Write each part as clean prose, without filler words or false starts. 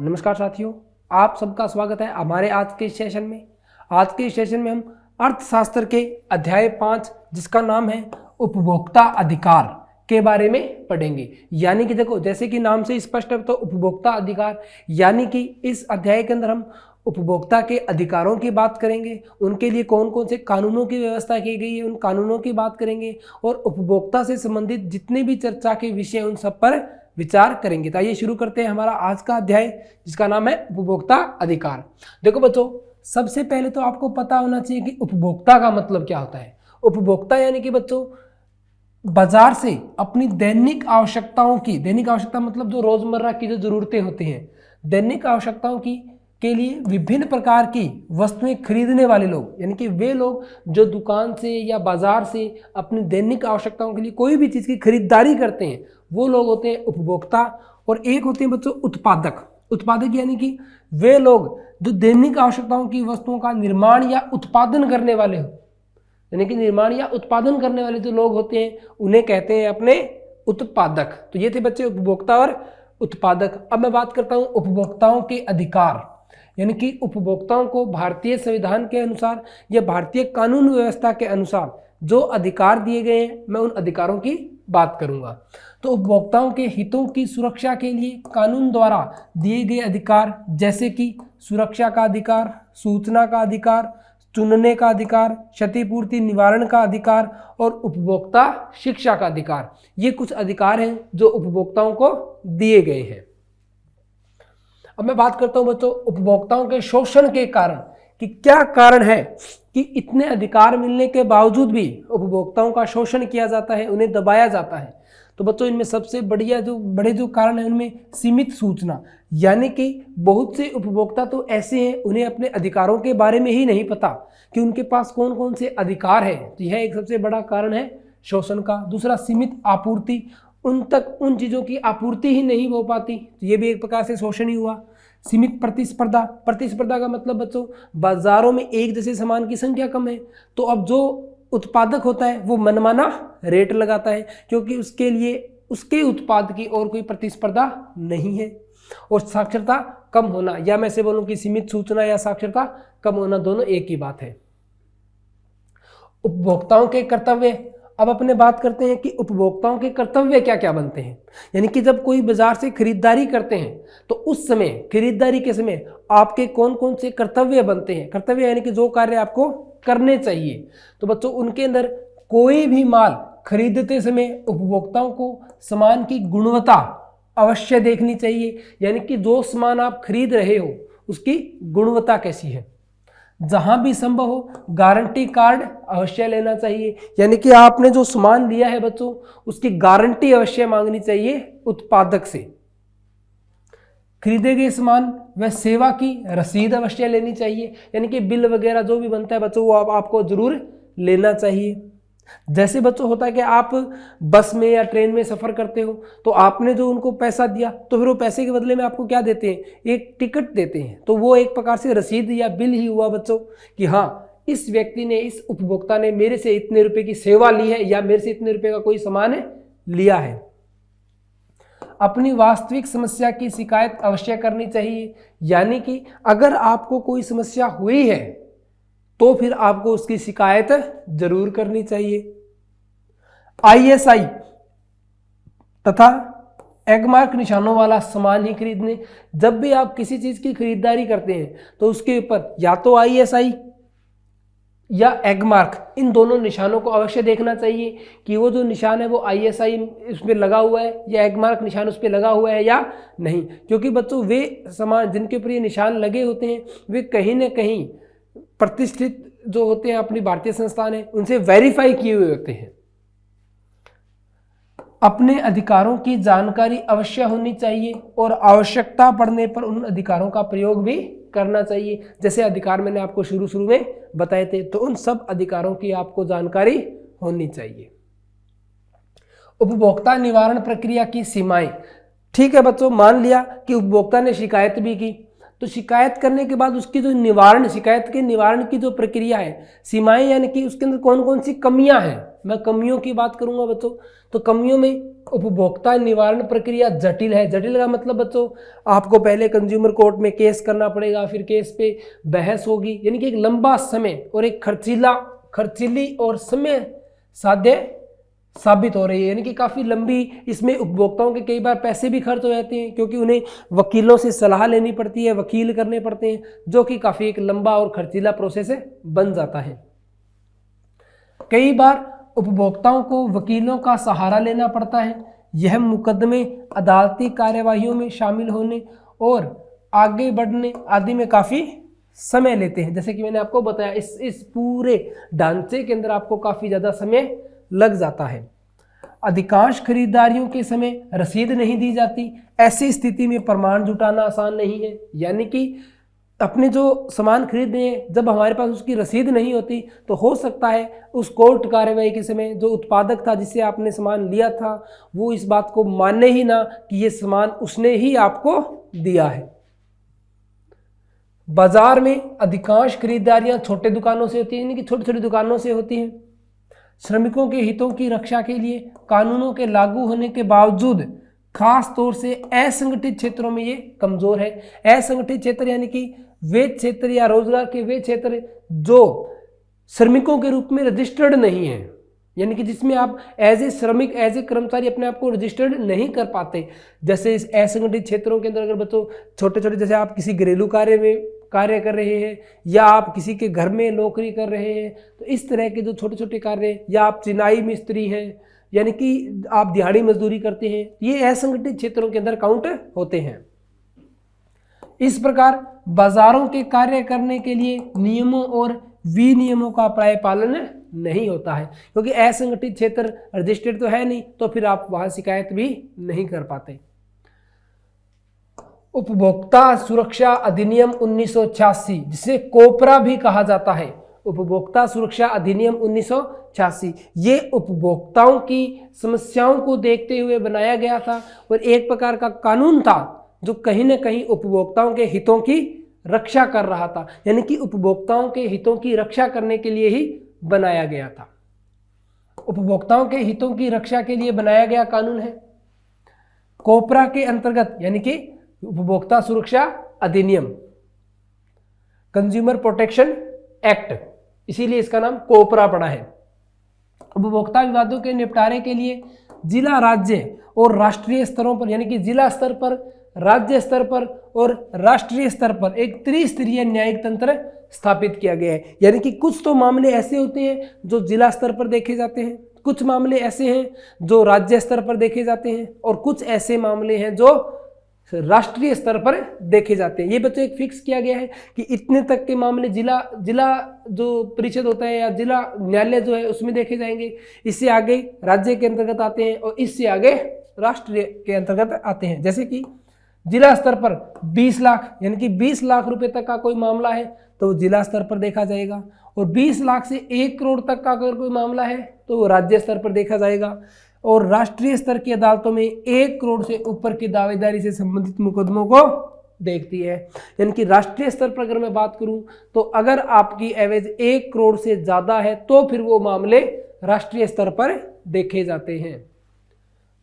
नमस्कार साथियों, आप सबका स्वागत है हमारे आज के सेशन में। आज के सेशन में हम अर्थशास्त्र के अध्याय 5 जिसका नाम है उपभोक्ता अधिकार के बारे में पढ़ेंगे। यानी कि देखो, जैसे कि नाम से स्पष्ट है तो उपभोक्ता अधिकार यानी कि इस अध्याय के अंदर हम उपभोक्ता के अधिकारों की बात करेंगे, उनके लिए कौन कौन से कानूनों की व्यवस्था की गई है उन कानूनों की बात करेंगे और उपभोक्ता से संबंधित जितने भी चर्चा के विषय उन सब पर विचार करेंगे। तो आइए शुरू करते हैं हमारा आज का अध्याय जिसका नाम है उपभोक्ता अधिकार। देखो बच्चों, सबसे पहले तो आपको पता होना चाहिए कि उपभोक्ता का मतलब क्या होता है। उपभोक्ता यानी कि बच्चों बाजार से अपनी दैनिक आवश्यकताओं की, दैनिक आवश्यकता मतलब जो रोजमर्रा की जो जरूरतें होती हैं, दैनिक आवश्यकताओं की के लिए विभिन्न प्रकार की वस्तुएं खरीदने वाले लोग, यानी कि वे लोग जो दुकान से या बाजार से अपनी दैनिक आवश्यकताओं के लिए कोई भी चीज़ की खरीदारी करते हैं वो लोग होते हैं उपभोक्ता। और एक होते हैं बच्चों उत्पादक। उत्पादक यानी कि वे लोग जो दैनिक आवश्यकताओं की वस्तुओं का निर्माण या उत्पादन करने वाले हो, यानी कि निर्माण या उत्पादन करने वाले जो लोग होते हैं उन्हें कहते हैं अपने उत्पादक। तो ये थे बच्चे उपभोक्ता और उत्पादक। अब मैं बात करता हूँ उपभोक्ताओं के अधिकार, यानी कि उपभोक्ताओं को भारतीय संविधान के अनुसार या भारतीय कानून व्यवस्था के अनुसार जो अधिकार दिए गए हैं मैं उन अधिकारों की बात करूंगा। तो उपभोक्ताओं के हितों की सुरक्षा के लिए कानून द्वारा दिए गए अधिकार जैसे कि सुरक्षा का अधिकार, सूचना का अधिकार, चुनने का अधिकार, क्षतिपूर्ति निवारण का अधिकार और उपभोक्ता शिक्षा का अधिकार, ये कुछ अधिकार हैं जो उपभोक्ताओं को दिए गए हैं। अब मैं बात करता हूं बच्चों उपभोक्ताओं के शोषण के कारण, कि क्या कारण है कि इतने अधिकार मिलने के बावजूद भी उपभोक्ताओं का शोषण किया जाता है, उन्हें दबाया जाता है। तो बच्चों इनमें सबसे बड़े जो कारण है उनमें सीमित सूचना, यानी कि बहुत से उपभोक्ता तो ऐसे हैं उन्हें अपने अधिकारों के बारे में ही नहीं पता कि उनके पास कौन कौन से अधिकार है। तो यह एक सबसे बड़ा कारण है शोषण का। दूसरा सीमित आपूर्ति, उन तक उन चीज़ों की आपूर्ति ही नहीं हो पाती, तो ये भी एक प्रकार से शोषण ही हुआ। सीमित प्रतिस्पर्धा, प्रतिस्पर्धा का मतलब बच्चों बाजारों में एक जैसे सामान की संख्या कम है तो अब जो उत्पादक होता है वो मनमाना रेट लगाता है क्योंकि उसके लिए उसके उत्पाद की और कोई प्रतिस्पर्धा नहीं है। और साक्षरता कम होना, या मैं से बोलूं कि सीमित सूचना या साक्षरता कम होना, दोनों एक ही बात है। उपभोक्ताओं के कर्तव्य, अब अपने बात करते हैं कि उपभोक्ताओं के कर्तव्य क्या क्या बनते हैं। यानी कि जब कोई बाजार से खरीदारी करते हैं तो उस समय, खरीदारी के समय आपके कौन कौन से कर्तव्य बनते हैं। कर्तव्य यानी कि जो कार्य आपको करने चाहिए। तो बच्चों उनके अंदर कोई भी माल खरीदते समय उपभोक्ताओं को सामान की गुणवत्ता अवश्य देखनी चाहिए, यानी कि जो सामान आप खरीद रहे हो उसकी गुणवत्ता कैसी है। जहां भी संभव हो गारंटी कार्ड अवश्य लेना चाहिए, यानी कि आपने जो सामान लिया है बच्चों उसकी गारंटी अवश्य मांगनी चाहिए उत्पादक से। खरीदे गए सामान व सेवा की रसीद अवश्य लेनी चाहिए, यानी कि बिल वगैरह जो भी बनता है बच्चों वो आपको जरूर लेना चाहिए। जैसे बच्चों होता है कि आप बस में या ट्रेन में सफ़र करते हो तो आपने जो उनको पैसा दिया तो फिर वो पैसे के बदले में आपको क्या देते हैं, एक टिकट देते हैं। तो वो एक प्रकार से रसीद या बिल ही हुआ बच्चों कि हाँ इस व्यक्ति ने, इस उपभोक्ता ने मेरे से इतने रुपए की सेवा ली है या मेरे से इतने रुपए का कोई सामान लिया है। अपनी वास्तविक समस्या की शिकायत अवश्य करनी चाहिए, यानी कि अगर आपको कोई समस्या हुई है तो फिर आपको उसकी शिकायत जरूर करनी चाहिए। ISI तथा एगमार्क निशानों वाला सामान ही खरीदने, जब भी आप किसी चीज की खरीदारी करते हैं तो उसके ऊपर या तो ISI या एगमार्क, इन दोनों निशानों को अवश्य देखना चाहिए कि वो जो निशान है वो ISI उस पर लगा हुआ है या एगमार्क निशान उस पर लगा हुआ है या नहीं। क्योंकि बच्चों वे सामान जिनके ऊपर ये निशान लगे होते हैं वे कहीं ना कहीं प्रतिष्ठित जो होते हैं अपनी भारतीय संस्थान है उनसे वेरीफाई किए हुए होते हैं। अपने अधिकारों की जानकारी अवश्य होनी चाहिए और आवश्यकता पड़ने पर उन अधिकारों का प्रयोग भी करना चाहिए। जैसे अधिकार मैंने आपको शुरू में बताए थे, तो उन सब अधिकारों की आपको जानकारी होनी चाहिए। उपभोक्ता निवारण प्रक्रिया की सीमाएं, ठीक है बच्चों, मान लिया कि उपभोक्ता ने शिकायत भी की तो शिकायत करने के बाद उसकी जो निवारण, शिकायत के निवारण की जो प्रक्रिया है, सीमाएं, यानी कि उसके अंदर कौन कौन सी कमियां हैं, मैं कमियों की बात करूंगा बच्चों। तो कमियों में उपभोक्ता निवारण प्रक्रिया जटिल है। जटिल का मतलब बच्चों, आपको पहले कंज्यूमर कोर्ट में केस करना पड़ेगा, फिर केस पे बहस होगी, यानी कि एक लंबा समय और एक खर्चीली और समय साध्य साबित हो रही है, यानी कि काफ़ी लंबी, इसमें उपभोक्ताओं के कई बार पैसे भी खर्च हो जाते हैं, क्योंकि उन्हें वकीलों से सलाह लेनी पड़ती है, वकील करने पड़ते हैं, जो कि काफ़ी एक लंबा और खर्चीला प्रोसेस बन जाता है। कई बार उपभोक्ताओं को वकीलों का सहारा लेना पड़ता है। यह मुकदमे, अदालती कार्यवाहियों में शामिल होने और आगे बढ़ने आदि में काफ़ी समय लेते हैं। जैसे कि मैंने आपको बताया, इस पूरे ढांचे के अंदर आपको काफ़ी ज़्यादा समय लग जाता है। अधिकांश खरीदारियों के समय रसीद नहीं दी जाती। ऐसी स्थिति में प्रमाण जुटाना आसान नहीं है, यानी कि अपने जो सामान खरीद रहे हैं, जब हमारे पास उसकी रसीद नहीं होती तो हो सकता है उस कोर्ट कार्रवाई के समय जो उत्पादक था, जिससे आपने सामान लिया था, वो इस बात को माने ही ना कि ये सामान उसने ही आपको दिया है। बाजार में अधिकांश खरीदारियां छोटे दुकानों से होती है, यानी कि छोटी छोटी दुकानों से होती हैं। श्रमिकों के हितों की रक्षा के लिए कानूनों के लागू होने के बावजूद खास तौर से असंगठित क्षेत्रों में ये कमजोर है। असंगठित क्षेत्र यानी कि वे क्षेत्र या रोजगार के वे क्षेत्र जो श्रमिकों के रूप में रजिस्टर्ड नहीं है, यानी कि जिसमें आप एज ए श्रमिक, एज ए कर्मचारी अपने आप को रजिस्टर्ड नहीं कर पाते। जैसे इस असंगठित क्षेत्रों के अंदर अगर बच्चों छोटे छोटे, जैसे आप किसी घरेलू कार्य में कार्य कर रहे हैं, या आप किसी के घर में नौकरी कर रहे हैं, तो इस तरह के जो छोटे छोटे कार्य, या आप चिनाई मिस्त्री हैं, यानी कि आप दिहाड़ी मजदूरी करते हैं, ये असंगठित क्षेत्रों के अंदर काउंट होते हैं। इस प्रकार बाजारों के कार्य करने के लिए नियमों और विनियमों का प्राय पालन नहीं होता है, क्योंकि असंगठित क्षेत्र रजिस्टर्ड तो है नहीं, तो फिर आप वहां शिकायत भी नहीं कर पाते। उपभोक्ता सुरक्षा अधिनियम 1986, जिसे कोपरा भी कहा जाता है, उपभोक्ता सुरक्षा अधिनियम 1986, ये उपभोक्ताओं की समस्याओं को देखते हुए बनाया गया था और एक प्रकार का कानून था जो कहीं ना कहीं उपभोक्ताओं के हितों की रक्षा कर रहा था, यानी कि उपभोक्ताओं के हितों की रक्षा करने के लिए ही बनाया गया था। उपभोक्ताओं के हितों की रक्षा के लिए बनाया गया कानून है कोपरा के अंतर्गत, यानी कि उपभोक्ता सुरक्षा अधिनियम, कंज्यूमर प्रोटेक्शन एक्ट, इसीलिए इसका नाम कोपरा पड़ा है। उपभोक्ता विवादों के निपटारे के लिए जिला, राज्य और राष्ट्रीय स्तरों पर, यानी कि जिला स्तर पर, राज्य स्तर पर और राष्ट्रीय स्तर पर एक त्रिस्तरीय न्यायिक तंत्र स्थापित किया गया है। यानी कि कुछ तो मामले ऐसे होते हैं जो जिला स्तर पर देखे जाते हैं, कुछ मामले ऐसे हैं जो राज्य स्तर पर देखे जाते हैं, और कुछ ऐसे मामले हैं जो राष्ट्रीय स्तर पर देखे जाते हैं। ये बच्चों एक फिक्स किया गया है कि इतने तक के मामले जिला जो परिषद होता है या जिला न्यायालय जो है उसमें देखे जाएंगे, इससे आगे राज्य के अंतर्गत आते हैं और इससे आगे राष्ट्रीय के अंतर्गत आते हैं। जैसे कि जिला स्तर पर 20 लाख, यानी कि 20 लाख रुपए तक का कोई मामला है तो जिला स्तर पर देखा जाएगा, और 20 लाख से 1 करोड़ तक का अगर कोई मामला है तो राज्य स्तर पर देखा जाएगा, और राष्ट्रीय स्तर की अदालतों में 1 करोड़ से ऊपर की दावेदारी से संबंधित मुकदमों को देखती है। यानी कि राष्ट्रीय स्तर पर अगर मैं बात करूं तो अगर आपकी एवरेज 1 करोड़ से ज़्यादा है तो फिर वो मामले राष्ट्रीय स्तर पर देखे जाते हैं।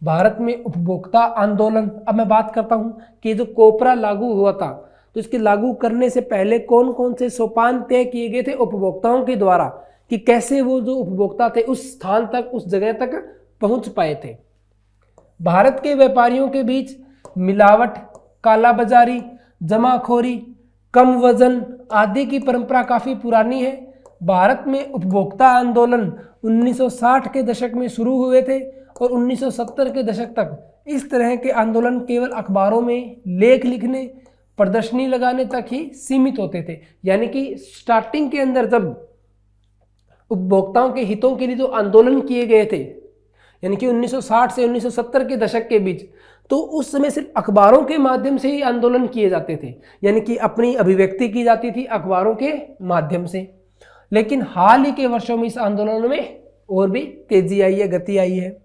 भारत में उपभोक्ता आंदोलन, अब मैं बात करता हूं कि जो कोपरा लागू हुआ था तो इसके लागू करने से पहले कौन कौन से सोपान तय किए गए थे उपभोक्ताओं के द्वारा, कि कैसे वो जो उपभोक्ता थे उस स्थान तक, उस जगह तक पहुंच पाए थे। भारत के व्यापारियों के बीच मिलावट, कालाबाजारी, जमाखोरी, कम वजन आदि की परंपरा काफी पुरानी है। भारत में उपभोक्ता आंदोलन 1960 के दशक में शुरू हुए थे और 1970 के दशक तक इस तरह के आंदोलन केवल अखबारों में लेख लिखने, प्रदर्शनी लगाने तक ही सीमित होते थे। यानी कि स्टार्टिंग के अंदर जब उपभोक्ताओं के हितों के लिए जो आंदोलन किए गए थे, यानी कि 1960 से 1970 के दशक के बीच, तो उस समय सिर्फ अखबारों के माध्यम से ही आंदोलन किए जाते थे, यानी कि अपनी अभिव्यक्ति की जाती थी अखबारों के माध्यम से। लेकिन हाल ही के वर्षों में इस आंदोलन में और भी तेजी आई है, गति आई है।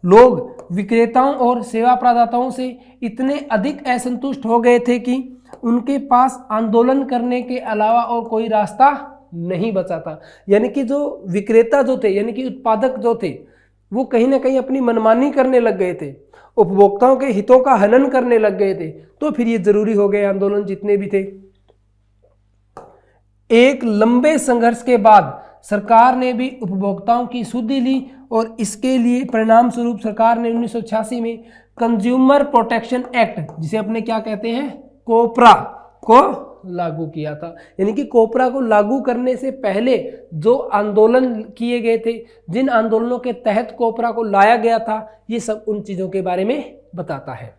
लोग विक्रेताओं और सेवा प्रदाताओं से इतने अधिक असंतुष्ट हो गए थे कि उनके पास आंदोलन करने के अलावा और कोई रास्ता नहीं बचा था। यानी कि जो विक्रेता जो थे, यानी कि उत्पादक जो थे, वो कहीं ना कहीं अपनी मनमानी करने लग गए थे, उपभोक्ताओं के हितों का हनन करने लग गए थे। तो फिर ये जरूरी हो गए आंदोलन जितने भी थे। एक लंबे संघर्ष के बाद सरकार ने भी उपभोक्ताओं की सुधि ली और इसके लिए परिणाम स्वरूप सरकार ने 1986 में कंज्यूमर प्रोटेक्शन एक्ट, जिसे अपने क्या कहते हैं, कोपरा, को लागू किया था। यानी कि कोपरा को लागू करने से पहले जो आंदोलन किए गए थे, जिन आंदोलनों के तहत कोपरा को लाया गया था, ये सब उन चीजों के बारे में बताता है।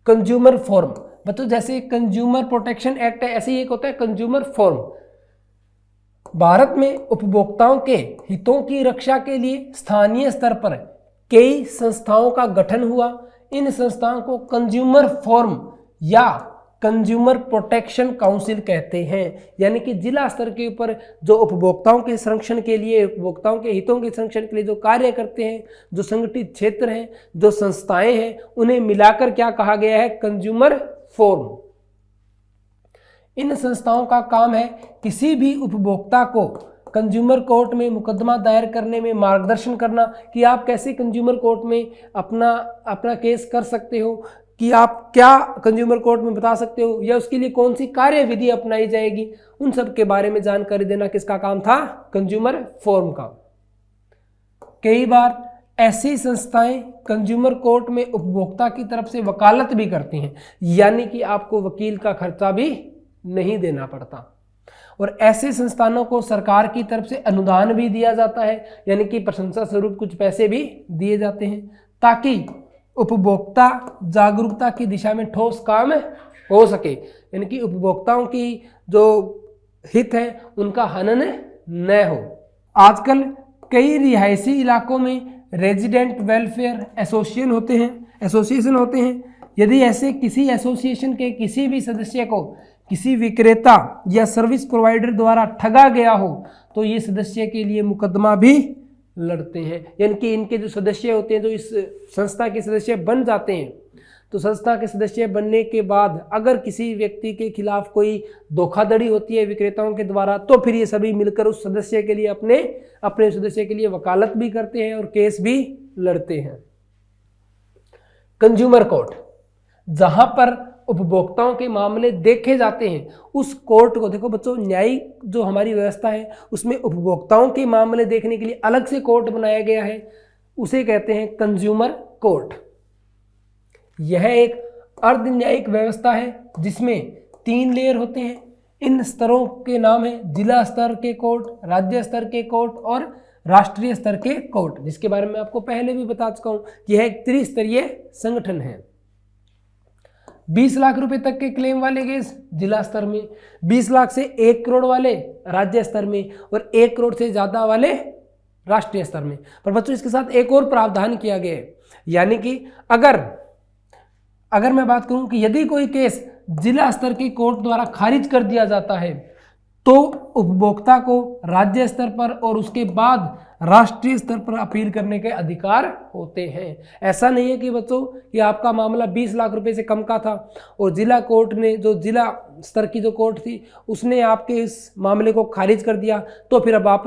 कंज्यूमर फॉर्म, मतलब जैसे कंज्यूमर प्रोटेक्शन एक्ट है, ऐसे ही एक होता है कंज्यूमर फॉर्म। भारत में उपभोक्ताओं के हितों की रक्षा के लिए स्थानीय स्तर पर कई संस्थाओं का गठन हुआ। इन संस्थाओं को कंज्यूमर फोरम या कंज्यूमर प्रोटेक्शन काउंसिल कहते हैं। यानी कि जिला स्तर के ऊपर जो उपभोक्ताओं के संरक्षण के लिए, उपभोक्ताओं के हितों के संरक्षण के लिए जो कार्य करते हैं, जो संगठित क्षेत्र हैं, जो संस्थाएं हैं, उन्हें मिलाकर क्या कहा गया है, कंज्यूमर फोरम। इन संस्थाओं का काम है किसी भी उपभोक्ता को कंज्यूमर कोर्ट में मुकदमा दायर करने में मार्गदर्शन करना कि आप कैसे कंज्यूमर कोर्ट में अपना केस कर सकते हो, कि आप क्या कंज्यूमर कोर्ट में बता सकते हो, या उसके लिए कौन सी कार्य विधि अपनाई जाएगी, उन सब के बारे में जानकारी देना किसका काम था, कंज्यूमर फोरम का। कई बार ऐसी संस्थाएं कंज्यूमर कोर्ट में उपभोक्ता की तरफ से वकालत भी करती हैं, यानी कि आपको वकील का खर्चा भी नहीं देना पड़ता। और ऐसे संस्थानों को सरकार की तरफ से अनुदान भी दिया जाता है, यानी कि प्रशंसा स्वरूप कुछ पैसे भी दिए जाते हैं, ताकि उपभोक्ता जागरूकता की दिशा में ठोस काम हो सके। यानी कि उपभोक्ताओं की जो हित है उनका हनन न हो। आजकल कई रिहायशी इलाकों में रेजिडेंट वेलफेयर एसोसिएशन होते हैं। यदि ऐसे किसी एसोसिएशन के किसी भी सदस्य को किसी विक्रेता या सर्विस प्रोवाइडर द्वारा ठगा गया हो तो ये सदस्य के लिए मुकदमा भी लड़ते हैं। यानी कि इनके जो सदस्य होते हैं, जो इस संस्था के सदस्य बन जाते हैं, तो संस्था के सदस्य बनने के बाद अगर किसी व्यक्ति के खिलाफ कोई धोखाधड़ी होती है विक्रेताओं के द्वारा, तो फिर ये सभी मिलकर उस सदस्य के लिए अपने सदस्य के लिए वकालत भी करते हैं और केस भी लड़ते हैं। कंज्यूमर कोर्ट, जहां पर उपभोक्ताओं के मामले देखे जाते हैं, उस कोर्ट को देखो बच्चों, न्यायिक जो हमारी व्यवस्था है उसमें उपभोक्ताओं के मामले देखने के लिए अलग से कोर्ट बनाया गया है, उसे कहते हैं कंज्यूमर कोर्ट। यह एक अर्ध न्यायिक व्यवस्था है जिसमें 3 लेयर होते हैं। इन स्तरों के नाम है जिला स्तर के कोर्ट, राज्य स्तर के कोर्ट और राष्ट्रीय स्तर के कोर्ट, जिसके बारे में आपको पहले भी बता चुका हूं। यह एक त्रिस्तरीय संगठन है। 20 लाख रुपए तक के क्लेम वाले केस जिला स्तर में, 20 लाख से 1 करोड़ वाले राज्य स्तर में और 1 करोड़ से ज्यादा वाले राष्ट्रीय स्तर में। पर बच्चों इसके साथ एक और प्रावधान किया गया है, यानी कि अगर मैं बात करूं कि यदि कोई केस जिला स्तर की कोर्ट द्वारा खारिज कर दिया जाता है तो उपभोक्ता को राज्य स्तर पर और उसके बाद राष्ट्रीय स्तर पर अपील करने के अधिकार होते हैं। ऐसा नहीं है कि बच्चों कि आपका मामला 20 लाख रुपए से कम का था और जिला कोर्ट ने, जो जिला स्तर की जो कोर्ट थी, उसने आपके इस मामले को खारिज कर दिया तो फिर अब आप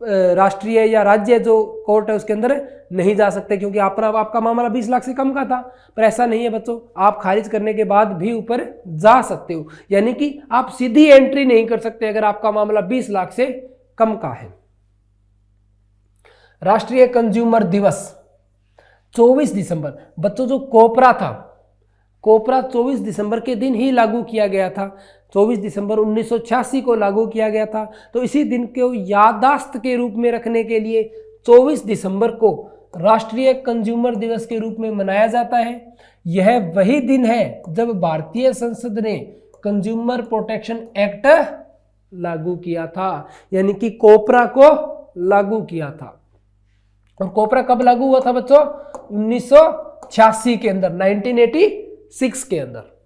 राष्ट्रीय या राज्य जो कोर्ट है उसके अंदर नहीं जा सकते, क्योंकि आपका मामला 20 लाख से कम का था। पर ऐसा नहीं है बच्चों, आप खारिज करने के बाद भी ऊपर जा सकते हो, यानी कि आप सीधी एंट्री नहीं कर सकते अगर आपका मामला 20 लाख से कम का है। राष्ट्रीय कंज्यूमर दिवस 24 दिसंबर, बच्चों जो कोपरा था, कोपरा 24 दिसंबर के दिन ही लागू किया गया था। 24 दिसंबर 1986 को लागू किया गया था। तो इसी दिन को याददाश्त के रूप में रखने के लिए 24 दिसंबर को राष्ट्रीय कंज्यूमर दिवस के रूप में मनाया जाता है। यह वही दिन है जब भारतीय संसद ने कंज्यूमर प्रोटेक्शन एक्ट लागू किया था, यानी कि कोपरा को लागू किया था। और कोपरा कब लागू हुआ था बच्चों? 1986 के अंदर, 1986 के अंदर।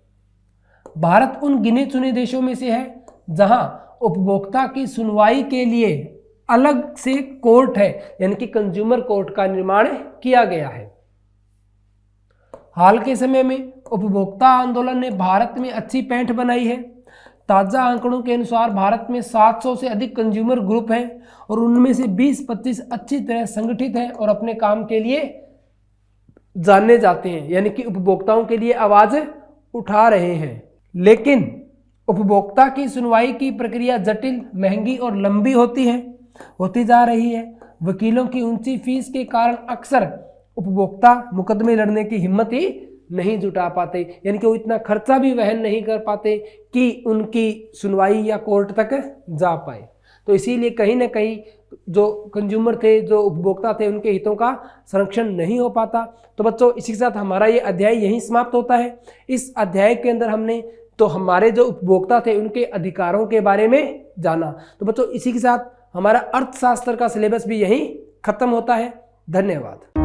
भारत उन गिने चुने देशों में से है जहां उपभोक्ता की सुनवाई के लिए अलग से कोर्ट है, यानी कि कंज्यूमर कोर्ट का निर्माण किया गया है। हाल के समय में उपभोक्ता आंदोलन ने भारत में अच्छी पैठ बनाई है। ताज़ा आंकड़ों के अनुसार भारत में 700 से अधिक कंज्यूमर ग्रुप हैं और उनमें से 20-25 अच्छी तरह संगठित हैं और अपने काम के लिए जाने जाते हैं, यानी कि उपभोक्ताओं के लिए आवाज़ उठा रहे हैं। लेकिन उपभोक्ता की सुनवाई की प्रक्रिया जटिल, महंगी और लंबी होती जा रही है। वकीलों की ऊंची फीस के कारण अक्सर उपभोक्ता मुकदमे लड़ने की हिम्मत ही नहीं जुटा पाते, यानी कि वो इतना खर्चा भी वहन नहीं कर पाते कि उनकी सुनवाई या कोर्ट तक जा पाए। तो इसीलिए कहीं ना कहीं जो कंज्यूमर थे, जो उपभोक्ता थे, उनके हितों का संरक्षण नहीं हो पाता। तो बच्चों, इसी के साथ हमारा ये अध्याय यहीं समाप्त होता है। इस अध्याय के अंदर हमने तो हमारे जो उपभोक्ता थे उनके अधिकारों के बारे में जाना। तो बच्चों, इसी के साथ हमारा अर्थशास्त्र का सिलेबस भी यहीं खत्म होता है। धन्यवाद।